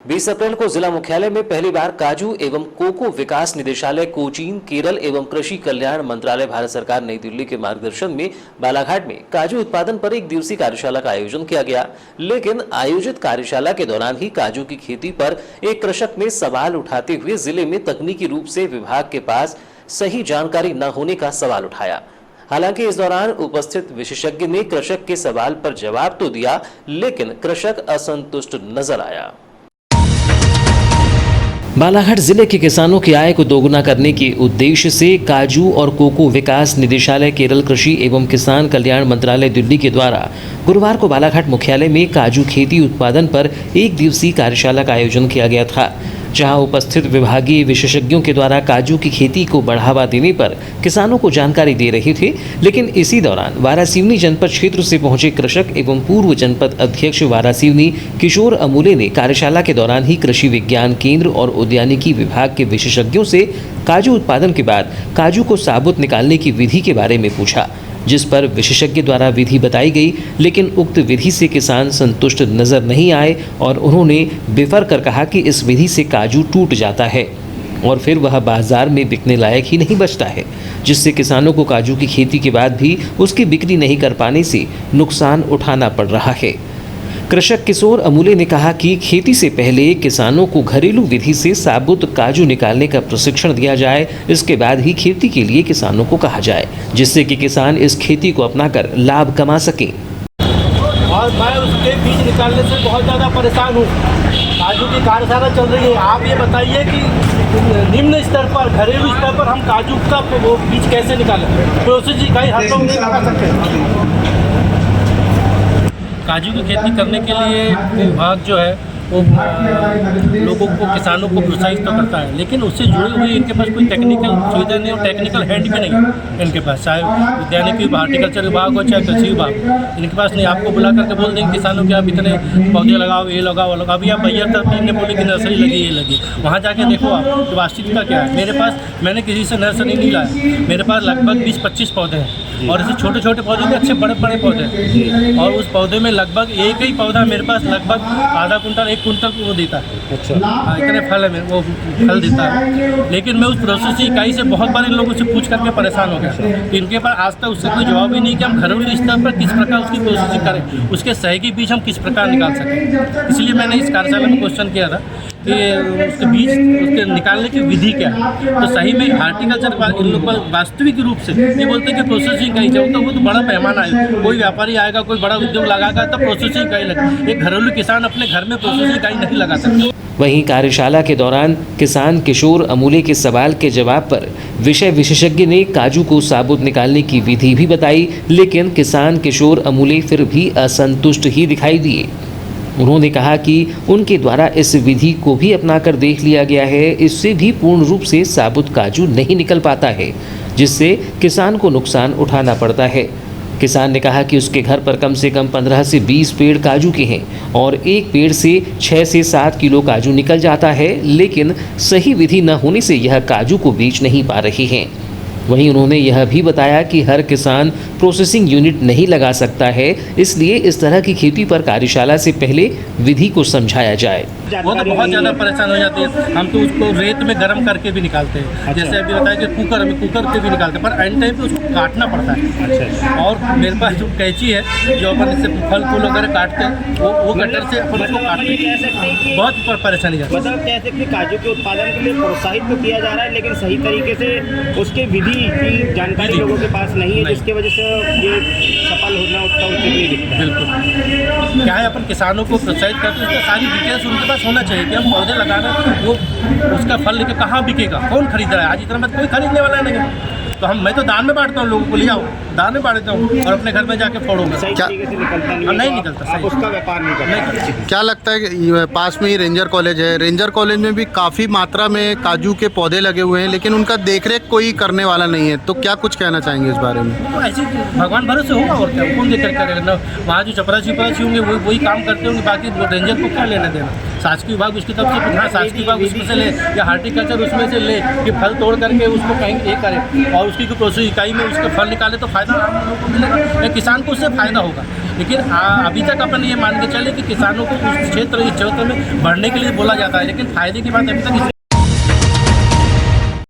20 अप्रैल को जिला मुख्यालय में पहली बार काजू एवं कोको विकास निदेशालय कोचीन केरल एवं कृषि कल्याण मंत्रालय भारत सरकार नई दिल्ली के मार्गदर्शन में बालाघाट में काजू उत्पादन पर एक दिवसीय कार्यशाला का आयोजन किया गया। लेकिन आयोजित कार्यशाला के दौरान ही काजू की खेती पर एक कृषक ने सवाल उठाते हुए जिले में तकनीकी रूप से विभाग के पास सही जानकारी न होने का सवाल उठाया। हालांकि इस दौरान उपस्थित विशेषज्ञ ने कृषक के सवाल पर जवाब तो दिया, लेकिन कृषक असंतुष्ट नजर आया। बालाघाट जिले के किसानों की आय को दोगुना करने के उद्देश्य से काजू और कोको विकास निदेशालय केरल कृषि एवं किसान कल्याण मंत्रालय दिल्ली के द्वारा गुरुवार को बालाघाट मुख्यालय में काजू खेती उत्पादन पर एक दिवसीय कार्यशाला का आयोजन किया गया था, जहां उपस्थित विभागीय विशेषज्ञों के द्वारा काजू की खेती को बढ़ावा देने पर किसानों को जानकारी दे रहे थे। लेकिन इसी दौरान वारासिवनी जनपद क्षेत्र से पहुंचे कृषक एवं पूर्व जनपद अध्यक्ष वारासिवनी किशोर अमूले ने कार्यशाला के दौरान ही कृषि विज्ञान केंद्र और उद्यानिकी विभाग के विशेषज्ञों से काजू उत्पादन के बाद काजू को साबुत निकालने की विधि के बारे में पूछा, जिस पर विशेषज्ञ द्वारा विधि बताई गई, लेकिन उक्त विधि से किसान संतुष्ट नजर नहीं आए और उन्होंने बेफर कर कहा कि इस विधि से काजू टूट जाता है और फिर वह बाजार में बिकने लायक ही नहीं बचता है, जिससे किसानों को काजू की खेती के बाद भी उसकी बिक्री नहीं कर पाने से नुकसान उठाना पड़ रहा है। कृषक किशोर अमूले ने कहा कि खेती से पहले किसानों को घरेलू विधि से साबुत काजू निकालने का प्रशिक्षण दिया जाए, इसके बाद ही खेती के लिए किसानों को कहा जाए, जिससे कि किसान इस खेती को अपनाकर लाभ कमा सकें। और मैं उसके बीज निकालने से बहुत ज़्यादा परेशान हूँ। काजू की कार्यशाला चल रही है, आप ये बताइए कि निम्न स्तर पर घरेलू स्तर पर हम काजू का वो बीज कैसे निकालें? प्रोसेस कहीं हम लोग नहीं लगा सकते। काजू की खेती करने के लिए विभाग जो है वो लोगों को किसानों को प्रोत्साहित तो करता है, लेकिन उससे जुड़ी हुई इनके पास कोई टेक्निकल सुविधा नहीं और टेक्निकल हैंड भी नहीं है इनके पास, चाहे उद्यानिकी हॉर्टिकल्चर विभाग हो चाहे कृषि विभाग, इनके पास नहीं। आपको बुला करके बोल देंगे किसानों के आप इतने पौधे लगाओ, ये लगाओ, लगाओ। अभी आप भैया तक इनने बोले कि नर्सरी लगी, ये लगी, वहाँ जाके देखो आप कि वास्तविकता क्या है। मेरे पास मैंने किसी से नर्सरी नहीं लाया, मेरे पास लगभग 20-25 पौधे हैं और इसे छोटे छोटे पौधे में अच्छे बड़े बड़े पौधे हैं और उस पौधे में लगभग एक ही पौधा मेरे पास लगभग आधा कुंटल 1 कुंटल वो देता है। अच्छा, हाँ, इतने फल है वो फल देता है। लेकिन मैं उस प्रोसेसिंग इकाई से बहुत बार इन लोगों से पूछ करके परेशान हो गया कि इनके पास आज तक उससे कोई जवाब ही नहीं कि हम घरेलू स्तर पर किस प्रकार उसकी प्रोसेसिंग करें, उसके सही के बीज हम किस प्रकार निकाल सकें। इसलिए मैंने इस कार्यशाला में क्वेश्चन किया था कि उसके बीज उसके निकालने की विधि क्या है। तो सही में हार्टिकल्चर इन लोग पर वास्तविक रूप से ये बोलते हैं कि प्रोसेसिंग कहीं चाहिए, तो वो तो बड़ा पैमाना है, कोई व्यापारी आएगा, कोई बड़ा उद्योग लगाएगा तब प्रोसेसिंग कहीं लगे। एक घरेलू किसान अपने घर में प्रोसेसिंग कहीं नहीं लगा सकता। वहीं कार्यशाला के दौरान किसान किशोर अमूले के सवाल के जवाब पर विषय विशेषज्ञ ने काजू को साबुत निकालने की विधि भी बताई, लेकिन किसान किशोर अमूले फिर भी असंतुष्ट ही दिखाई दिए। उन्होंने कहा कि उनके द्वारा इस विधि को भी अपनाकर देख लिया गया है, इससे भी पूर्ण रूप से साबुत काजू नहीं निकल पाता है, जिससे किसान को नुकसान उठाना पड़ता है। किसान ने कहा कि उसके घर पर कम से कम 15 से 20 पेड़ काजू के हैं और एक पेड़ से 6 से 7 किलो काजू निकल जाता है, लेकिन सही विधि न होने से यह काजू को बेच नहीं पा रहे हैं। वहीं उन्होंने यह भी बताया कि हर किसान प्रोसेसिंग यूनिट नहीं लगा सकता है, इसलिए इस तरह की खेती पर कार्यशाला से पहले विधि को समझाया जाए। वो तो बहुत ज़्यादा परेशान हो जाते हैं, हम तो उसको रेत में गर्म करके भी निकालते हैं। अच्छा। जैसे अभी बताया कि कुकर के भी निकालते हैं, पर एंड टाइम पे उसको काटना पड़ता है। अच्छा। और मेरे पास जो कैंची है जो अपन इससे फल फूल वगैरह काटते हैं, वो कटर से अपन उसको काटते हैं, बहुत परेशानी जाती है। मतलब कैसे कि काजू के उत्पादन के लिए प्रोत्साहित तो किया जा रहा है, लेकिन सही तरीके से उसके विधि की जानकारी लोगों के पास नहीं है, जिसकी वजह से ये सफल होना उसका उचित नहीं दिखता है। बिल्कुल, क्या है अपन किसानों को प्रोत्साहित करते हैं, उसका सारी डिटेल्स उनके पास होना चाहिए कि हम पौधे लगाना, वो उसका फल लेके कहाँ बिकेगा, कौन खरीद रहा है। आज इतना मत कोई खरीदने वाला नहीं है, तो मैं तो दान में बांटता हूँ, लोगों को ले आओ, दान में बांटता हूँ और अपने घर में जाके फोड़ूंगा। सही तरीके से निकलता नहीं निकलता, आप उसका व्यापार नहीं करते। क्या लगता है कि पास में ही रेंजर कॉलेज है, रेंजर कॉलेज में भी काफ़ी मात्रा में काजू के पौधे लगे हुए हैं, लेकिन उनका देखरेख कोई करने वाला नहीं है, तो क्या कुछ कहना चाहेंगे इस बारे में? तो ऐसे भगवान भरोसे होगा और क्या, कौन देख करेगा। वहाँ जो चपरासी होंगे वही काम करते होंगे, बाकी रेंजर को क्या लेना देना। शासकीय विभाग उसकी तरफ से शासकीय विभाग उसमें से ले या हार्टिकल्चर उसमें से ले कि फल तोड़ करके उसको कहीं ये करे और उसकी प्रोसेस इकाई में उसके फल निकाले तो फायदा आम लोगों को मिलेगा या किसान को उससे फायदा होगा। लेकिन अभी तक अपन ये मान के चले कि किसानों को उस क्षेत्र में बढ़ने के लिए बोला जाता है, लेकिन फायदे की बात अभी तक